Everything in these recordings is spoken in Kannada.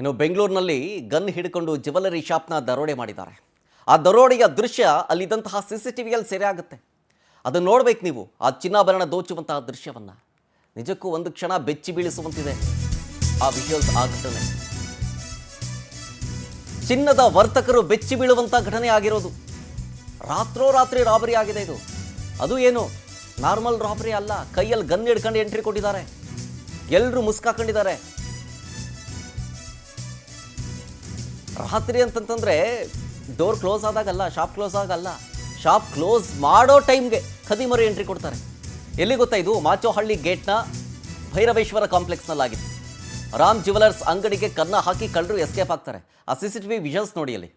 ಇನ್ನು ಬೆಂಗಳೂರಿನಲ್ಲಿ ಗನ್ ಹಿಡ್ಕೊಂಡು ಜ್ಯುವೆಲರಿ ಶಾಪ್ನ ದರೋಡೆ ಮಾಡಿದ್ದಾರೆ. ಆ ದರೋಡೆಯ ದೃಶ್ಯ ಅಲ್ಲಿದ್ದಂತಹ CCTVಯಲ್ಲಿ ಸೆರೆ ಆಗುತ್ತೆ. ಅದನ್ನು ನೋಡ್ಬೇಕು ನೀವು, ಆ ಚಿನ್ನಾಭರಣ ದೋಚುವಂತಹ ದೃಶ್ಯವನ್ನ. ನಿಜಕ್ಕೂ ಒಂದು ಕ್ಷಣ ಬೆಚ್ಚಿ ಬೀಳಿಸುವಂತಿದೆ ಆ ವಿಜುವಲ್ಸ್, ಆ ಘಟನೆ. ಚಿನ್ನದ ವರ್ತಕರು ಬೆಚ್ಚಿ ಬೀಳುವಂತ ಘಟನೆ ಆಗಿರೋದು. ರಾತ್ರೋರಾತ್ರಿ ರಾಬರಿ ಆಗಿದೆ ಇದು. ಅದು ಏನು ನಾರ್ಮಲ್ ರಾಬರಿ ಅಲ್ಲ, ಕೈಯಲ್ಲಿ ಗನ್ ಹಿಡ್ಕೊಂಡು ಎಂಟ್ರಿ ಕೊಟ್ಟಿದ್ದಾರೆ. ಎಲ್ಲರೂ ಮುಸ್ಕಾಕೊಂಡಿದ್ದಾರೆ. ರಾತ್ರಿ ಅಂತಂತಂದ್ರೆ ಡೋರ್ ಕ್ಲೋಸ್ ಆದಾಗಲ್ಲ, ಶಾಪ್ ಕ್ಲೋಸ್ ಆಗಲ್ಲ, ಶಾಪ್ ಕ್ಲೋಸ್ ಮಾಡೋ ಟೈಮ್ಗೆ ಖದೀಮರು ಎಂಟ್ರಿ ಕೊಡ್ತಾರೆ. ಎಲ್ಲಿ ಗೊತ್ತಾ ಇದು? ಮಾಚೋಹಳ್ಳಿ ಗೇಟ್ನ ಭೈರವೇಶ್ವರ ಕಾಂಪ್ಲೆಕ್ಸ್ನಲ್ಲಾಗಿದೆ. ರಾಮ್ ಜ್ಯುವೆಲರ್ಸ್ ಅಂಗಡಿಗೆ ಕನ್ನ ಹಾಕಿ ಕಳ್ಳರು ಎಸ್ಕೇಪ್ ಆಗ್ತಾರೆ. ಆ CCTV ವಿಜುವಲ್ಸ್ ನೋಡಿ. ಅಲ್ಲಿ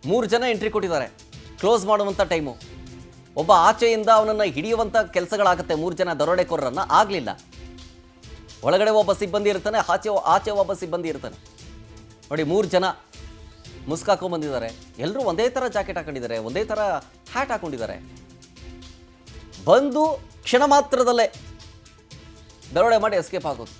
3 ಜನ ಎಂಟ್ರಿ ಕೊಟ್ಟಿದ್ದಾರೆ ಕ್ಲೋಸ್ ಮಾಡುವಂಥ ಟೈಮು. ಒಬ್ಬ ಆಚೆಯಿಂದ ಅವನನ್ನು ಹಿಡಿಯುವಂಥ ಕೆಲಸಗಳಾಗುತ್ತೆ. 3 ಜನ ದರೋಡೆಕೋರರನ್ನು ಆಗಲಿಲ್ಲ. ಒಳಗಡೆ ಒಬ್ಬ ಸಿಬ್ಬಂದಿ ಇರ್ತಾನೆ, ಆಚೆ ಒಬ್ಬ ಸಿಬ್ಬಂದಿ ಇರ್ತಾನೆ. ನೋಡಿ, 3 ಜನ ಮುಸ್ಕಾಕೊಂಡ್ ಬಂದಿದ್ದಾರೆ. ಎಲ್ಲರೂ ಒಂದೇ ಥರ ಜಾಕೆಟ್ ಹಾಕೊಂಡಿದ್ದಾರೆ, ಒಂದೇ ಥರ ಹ್ಯಾಟ್ ಹಾಕೊಂಡಿದ್ದಾರೆ. ಬಂದು ಕ್ಷಣ ಮಾತ್ರದಲ್ಲೇ ದರೋಡೆ ಮಾಡಿ ಎಸ್ಕೇಪ್ ಆಗೋದು.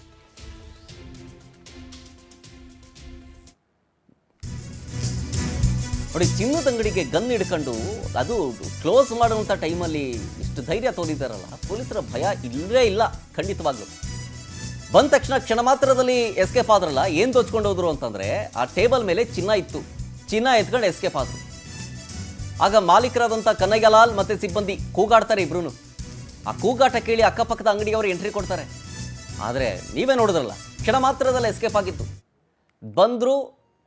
ನೋಡಿ, ಚಿನ್ನದ ಅಂಗಡಿಗೆ ಗನ್ ಹಿಡ್ಕೊಂಡು ಅದು ಕ್ಲೋಸ್ ಮಾಡುವಂಥ ಟೈಮಲ್ಲಿ ಇಷ್ಟು ಧೈರ್ಯ ತೋರಿದ್ದಾರಲ್ಲ, ಪೊಲೀಸರ ಭಯ ಇಲ್ಲವೇ ಇಲ್ಲ ಖಂಡಿತವಾಗ್ಲೂ. ಬಂದ ತಕ್ಷಣ ಕ್ಷಣ ಮಾತ್ರದಲ್ಲಿ ಎಸ್ಕೇಪ್ ಆದ್ರಲ್ಲ. ಏನು ದೋಚ್ಕೊಂಡು ಹೋದ್ರು ಅಂತಂದರೆ, ಆ ಟೇಬಲ್ ಮೇಲೆ ಚಿನ್ನ ಇತ್ತು, ಚಿನ್ನ ಎತ್ಕೊಂಡು ಎಸ್ಕೇಪ್ ಆದರು. ಆಗ ಮಾಲೀಕರಾದಂಥ ಕನ್ನಯ್ಯಲಾಲ್ ಮತ್ತು ಸಿಬ್ಬಂದಿ ಕೂಗಾಡ್ತಾರೆ. ಇಬ್ರು ಆ ಕೂಗಾಟ ಕೇಳಿ ಅಕ್ಕಪಕ್ಕದ ಅಂಗಡಿಯವರು ಎಂಟ್ರಿ ಕೊಡ್ತಾರೆ. ಆದರೆ ನೀವೇ ನೋಡಿದ್ರಲ್ಲ, ಕ್ಷಣ ಮಾತ್ರದಲ್ಲಿ ಎಸ್ಕೇಪ್ ಆಗಿತ್ತು. ಬಂದರು,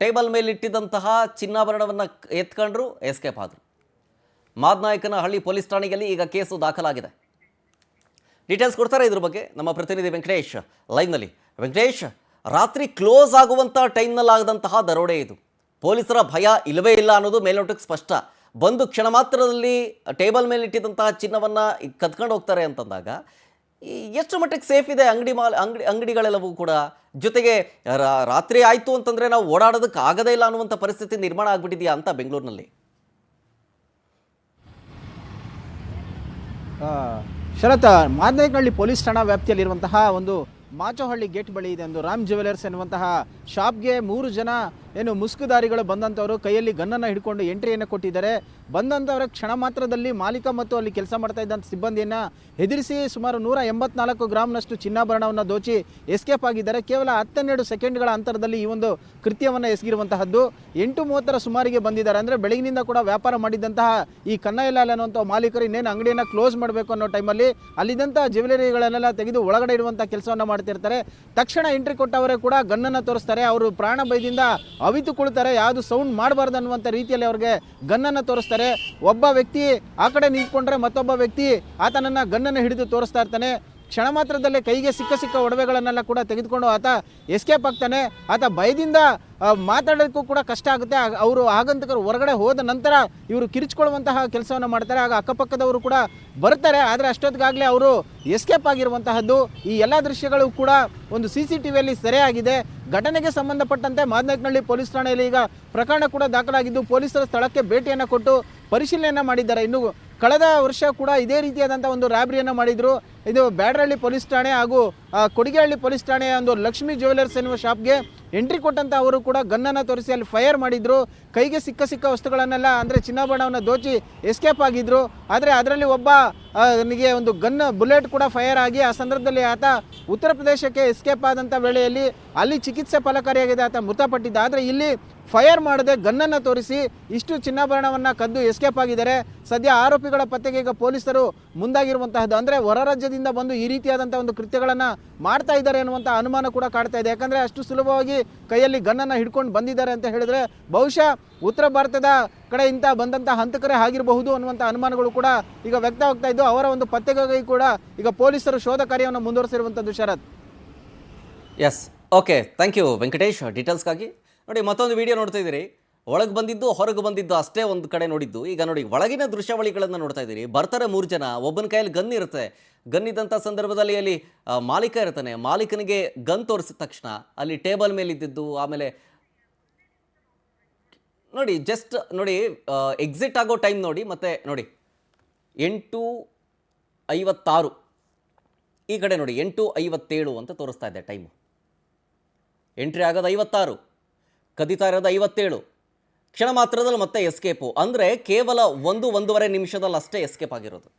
ಟೇಬಲ್ ಮೇಲೆ ಇಟ್ಟಿದ್ದಂತಹ ಚಿನ್ನಾಭರಣವನ್ನು ಎತ್ಕೊಂಡ್ರು, ಎಸ್ಕೇಪ್ ಆದರು. ಮಾದನಾಯಕನಹಳ್ಳಿ ಪೊಲೀಸ್ ಠಾಣೆಯಲ್ಲಿ ಈಗ ಕೇಸು ದಾಖಲಾಗಿದೆ. ಡೀಟೇಲ್ಸ್ ಕೊಡ್ತಾರೆ ಇದ್ರ ಬಗ್ಗೆ ನಮ್ಮ ಪ್ರತಿನಿಧಿ ವೆಂಕಟೇಶ್ ಲೈವ್ನಲ್ಲಿ. ವೆಂಕಟೇಶ್, ರಾತ್ರಿ ಕ್ಲೋಸ್ ಆಗುವಂಥ ಟೈಮ್ನಲ್ಲಾಗದಂತಹ ದರೋಡೆ ಇದು. ಪೊಲೀಸರ ಭಯ ಇಲ್ಲವೇ ಇಲ್ಲ ಅನ್ನೋದು ಮೇಲ್ನೋಟಕ್ಕೆ ಸ್ಪಷ್ಟ. ಬಂದು ಕ್ಷಣ ಮಾತ್ರದಲ್ಲಿ ಟೇಬಲ್ ಮೇಲೆ ಇಟ್ಟಿದ್ದಂತಹ ಚಿನ್ನವನ್ನು ಕದ್ಕೊಂಡು ಹೋಗ್ತಾರೆ ಅಂತಂದಾಗ ಎಷ್ಟು ಮಟ್ಟಿಗೆ ಸೇಫ್ ಇದೆ ಅಂಗಡಿಗಳೆಲ್ಲವೂ ಕೂಡ? ಜೊತೆಗೆ ರಾತ್ರಿ ಆಯಿತು ಅಂತಂದರೆ ನಾವು ಓಡಾಡೋದಕ್ಕೆ ಆಗದೇ ಇಲ್ಲ ಅನ್ನುವಂಥ ಪರಿಸ್ಥಿತಿ ನಿರ್ಮಾಣ ಆಗಿಬಿಟ್ಟಿದೆಯಾ ಅಂತ ಬೆಂಗಳೂರಿನಲ್ಲಿ? ಶರತ್, ಮಾದನಾಯಕನಹಳ್ಳಿ ಪೊಲೀಸ್ ಠಾಣಾ ವ್ಯಾಪ್ತಿಯಲ್ಲಿರುವಂತಹ ಒಂದು ಮಾಚೋಹಳ್ಳಿ ಗೇಟ್ ಬಳಿ ಇದೆ ಒಂದು ರಾಮ್ ಜ್ಯುವೆಲರ್ಸ್ ಎನ್ನುವಂತಹ ಶಾಪ್ಗೆ 3 ಜನ ಮುಸುಕುದಾರಿಗಳು ಬಂದಂಥವರು ಕೈಯಲ್ಲಿ ಗನ್ನನ್ನು ಹಿಡ್ಕೊಂಡು ಎಂಟ್ರಿಯನ್ನು ಕೊಟ್ಟಿದ್ದಾರೆ. ಬಂದಂಥವರ ಕ್ಷಣ ಮಾತ್ರದಲ್ಲಿ ಮಾಲೀಕ ಮತ್ತು ಅಲ್ಲಿ ಕೆಲಸ ಮಾಡ್ತಾ ಇದ್ದಂಥ ಸಿಬ್ಬಂದಿಯನ್ನು ಹೆದರಿಸಿ ಸುಮಾರು 184 ಗ್ರಾಮ್ನಷ್ಟು ಚಿನ್ನಾಭರಣವನ್ನು ದೋಚಿ ಎಸ್ಕೇಪ್ ಆಗಿದ್ದಾರೆ. ಕೇವಲ 12 ಸೆಕೆಂಡ್ಗಳ ಅಂತರದಲ್ಲಿ ಈ ಒಂದು ಕೃತ್ಯವನ್ನು ಎಸಗಿರುವಂತಹದ್ದು. 8:30 ಸುಮಾರಿಗೆ ಬಂದಿದ್ದಾರೆ. ಅಂದರೆ ಬೆಳಗಿನಿಂದ ಕೂಡ ವ್ಯಾಪಾರ ಮಾಡಿದ್ದಂತಹ ಈ ಕನ್ನಯ್ಯಲಾಲ್ ಅನ್ನುವಂಥ ಮಾಲೀಕರು ಇನ್ನೇನು ಅಂಗಡಿಯನ್ನು ಕ್ಲೋಸ್ ಮಾಡಬೇಕು ಅನ್ನೋ ಟೈಮಲ್ಲಿ ಅಲ್ಲಿದ್ದಂಥ ಜ್ಯುವೆಲರಿಗಳನ್ನೆಲ್ಲ ತೆಗೆದು ಒಳಗಡೆ ಇರುವಂಥ ಕೆಲಸವನ್ನು ಮಾಡ್ತಿರ್ತಾರೆ. ತಕ್ಷಣ ಎಂಟ್ರಿ ಕೊಟ್ಟವರೇ ಕೂಡ ಗನ್ನನ್ನು ತೋರಿಸ್ತಾರೆ. ಅವರು ಪ್ರಾಣ ಭಯದಿಂದ ಅವಿತುಕೊಳ್ತಾರೆ. ಯಾವುದು ಸೌಂಡ್ ಮಾಡಬಾರ್ದು ಅನ್ನುವಂಥ ರೀತಿಯಲ್ಲಿ ಅವ್ರಿಗೆ ಗನ್ನನ್ನು ತೋರಿಸ್ತಾರೆ. ಒಬ್ಬ ವ್ಯಕ್ತಿ ಆ ಕಡೆ ನಿಂತ್ಕೊಂಡ್ರೆ ಮತ್ತೊಬ್ಬ ವ್ಯಕ್ತಿ ಆತನನ್ನು ಗನ್ನನ್ನು ಹಿಡಿದು ತೋರಿಸ್ತಾ ಇರ್ತಾನೆ. ಕ್ಷಣ ಮಾತ್ರದಲ್ಲೇ ಕೈಗೆ ಸಿಕ್ಕ ಒಡವೆಗಳನ್ನೆಲ್ಲ ಕೂಡ ತೆಗೆದುಕೊಂಡು ಆತ ಎಸ್ಕೇಪ್ ಆಗ್ತಾನೆ. ಆತ ಭಯದಿಂದ ಮಾತಾಡೋಕ್ಕೂ ಕೂಡ ಕಷ್ಟ ಆಗುತ್ತೆ. ಅವರು ಆಗಂತಕರು ಹೊರಗಡೆ ಹೋದ ನಂತರ ಇವರು ಕಿರಿಚಿಕೊಳ್ಳುವಂತಹ ಕೆಲಸವನ್ನು ಮಾಡ್ತಾರೆ. ಆಗ ಅಕ್ಕಪಕ್ಕದವರು ಕೂಡ ಬರ್ತಾರೆ. ಆದರೆ ಅಷ್ಟೊತ್ತಿಗಾಗಲೇ ಅವರು ಎಸ್ಕೇಪ್ ಆಗಿರುವಂತಹದ್ದು. ಈ ಎಲ್ಲ ದೃಶ್ಯಗಳು ಕೂಡ ಒಂದು CCTVಯಲ್ಲಿ ಸೆರೆಯಾಗಿದೆ. ಘಟನೆಗೆ ಸಂಬಂಧಪಟ್ಟಂತೆ ಮಾದನಾಯಕನಹಳ್ಳಿ ಪೊಲೀಸ್ ಠಾಣೆಯಲ್ಲಿ ಈಗ ಪ್ರಕರಣ ಕೂಡ ದಾಖಲಾಗಿದ್ದು ಪೊಲೀಸರ ಸ್ಥಳಕ್ಕೆ ಭೇಟಿಯನ್ನು ಕೊಟ್ಟು ಪರಿಶೀಲನೆಯನ್ನು ಮಾಡಿದ್ದಾರೆ. ಇನ್ನು ಕಳೆದ ವರ್ಷ ಕೂಡ ಇದೇ ರೀತಿಯಾದಂಥ ಒಂದು ರಾಬರಿಯನ್ನು ಮಾಡಿದರು. ಇದು ಬ್ಯಾಡರಹಳ್ಳಿ ಪೊಲೀಸ್ ಠಾಣೆ ಹಾಗೂ ಕೊಡಿಗೆಹಳ್ಳಿ ಪೊಲೀಸ್ ಠಾಣೆಯ ಒಂದು ಲಕ್ಷ್ಮೀ ಜ್ಯುವೆಲರ್ಸ್ ಎನ್ನುವ ಶಾಪ್ಗೆ ಎಂಟ್ರಿ ಕೊಟ್ಟಂಥ ಅವರು ಕೂಡ ಗನ್ನನ್ನು ತೋರಿಸಿ ಅಲ್ಲಿ ಫೈರ್ ಮಾಡಿದರು. ಕೈಗೆ ಸಿಕ್ಕ ವಸ್ತುಗಳನ್ನೆಲ್ಲ ಅಂದರೆ ಚಿನ್ನಾಭರಣವನ್ನು ದೋಚಿ ಎಸ್ಕೇಪ್ ಆಗಿದ್ದರು. ಆದರೆ ಅದರಲ್ಲಿ ಒಬ್ಬನಿಗೆ ಒಂದು ಬುಲೆಟ್ ಕೂಡ ಫೈರ್ ಆಗಿ ಆ ಸಂದರ್ಭದಲ್ಲಿ ಆತ ಉತ್ತರ ಪ್ರದೇಶಕ್ಕೆ ಎಸ್ಕೇಪ್ ಆದಂಥ ವೇಳೆಯಲ್ಲಿ ಅಲ್ಲಿ ಚಿಕಿತ್ಸೆ ಫಲಕಾರಿಯಾಗಿದೆ, ಆತ ಮೃತಪಟ್ಟಿದ್ದ. ಆದರೆ ಇಲ್ಲಿ ಫೈರ್ ಮಾಡದೆ ಗನ್ನನ್ನು ತೋರಿಸಿ ಇಷ್ಟು ಚಿನ್ನಾಭರಣವನ್ನು ಕದ್ದು ಎಸ್ಕೇಪ್ ಆಗಿದ್ದಾರೆ. ಸದ್ಯ ಆರೋಪಿಗಳ ಪತ್ತೆಗೆ ಈಗ ಪೊಲೀಸರು ಮುಂದಾಗಿರುವಂತಹದ್ದು. ಅಂದರೆ ಹೊರ ರಾಜ್ಯದಿಂದ ಬಂದು ಈ ರೀತಿಯಾದಂಥ ಒಂದು ಕೃತ್ಯಗಳನ್ನು ಮಾಡ್ತಾ ಇದ್ದಾರೆ ಅನ್ನುವಂಥ ಅನುಮಾನ ಕೂಡ ಕಾಡ್ತಾ ಇದೆ. ಯಾಕಂದರೆ ಅಷ್ಟು ಸುಲಭವಾಗಿ ಕೈಯಲ್ಲಿ ಗನ್ನನ್ನು ಹಿಡ್ಕೊಂಡು ಬಂದಿದ್ದಾರೆ ಅಂತ ಹೇಳಿದ್ರೆ ಬಹುಶಃ ಉತ್ತರ ಭಾರತದ ಕಡೆಯಿಂದ ಬಂದಂಥ ಹಂತಕರೇ ಆಗಿರಬಹುದು ಅನ್ನುವಂಥ ಅನುಮಾನಗಳು ಕೂಡ ಈಗ ವ್ಯಕ್ತವಾಗ್ತಾ ಇದ್ದು ಅವರ ಒಂದು ಪತ್ತೆಗಾಗಿ ಕೂಡ ಈಗ ಪೊಲೀಸರು ಶೋಧ ಕಾರ್ಯವನ್ನು ಮುಂದುವರಿಸಿರುವಂಥದ್ದು. Sharath, yes, okay, thank you Venkatesh ಡೀಟೇಲ್ಸ್ಗಾಗಿ. ನೋಡಿ, ಮತ್ತೊಂದು ವಿಡಿಯೋ ನೋಡ್ತಾ ಇದ್ದೀರಿ. ಒಳಗೆ ಬಂದಿದ್ದು ಹೊರಗೆ ಬಂದಿದ್ದು ಅಷ್ಟೇ ಒಂದು ಕಡೆ ನೋಡಿದ್ದು. ಈಗ ನೋಡಿ, ಒಳಗಿನ ದೃಶ್ಯಾವಳಿಗಳನ್ನು ನೋಡ್ತಾ ಇದ್ದೀರಿ. ಬರ್ತಾರೆ 3 ಜನ, ಒಬ್ಬನ ಕೈಯಲ್ಲಿ ಗನ್ ಇರುತ್ತೆ. ಗನ್ ಇದ್ದಂಥ ಸಂದರ್ಭದಲ್ಲಿ ಅಲ್ಲಿ ಮಾಲೀಕ ಇರ್ತಾನೆ. ಮಾಲೀಕನಿಗೆ ಗನ್ ತೋರಿಸಿದ ತಕ್ಷಣ ಅಲ್ಲಿ ಟೇಬಲ್ ಮೇಲೆ ಇದ್ದಿದ್ದು, ಆಮೇಲೆ ನೋಡಿ ಜಸ್ಟ್ ನೋಡಿ ಎಕ್ಸಿಟ್ ಆಗೋ ಟೈಮ್ ನೋಡಿ. ಮತ್ತು ನೋಡಿ 8:56 ಈ ಕಡೆ ನೋಡಿ 8:57 ಅಂತ ತೋರಿಸ್ತಾ ಇದೆ ಟೈಮು. ಎಂಟ್ರಿ ಆಗೋದು 56, ಕದೀತಾ ಇರೋದು 57. ಕ್ಷಣ ಮಾತ್ರದಲ್ಲಿ ಮತ್ತೆ ಎಸ್ಕೇಪು. ಅಂದರೆ ಕೇವಲ 1-1.5 ನಿಮಿಷದಲ್ಲಿ ಅಷ್ಟೇ ಎಸ್ಕೇಪ್ ಆಗಿರೋದು.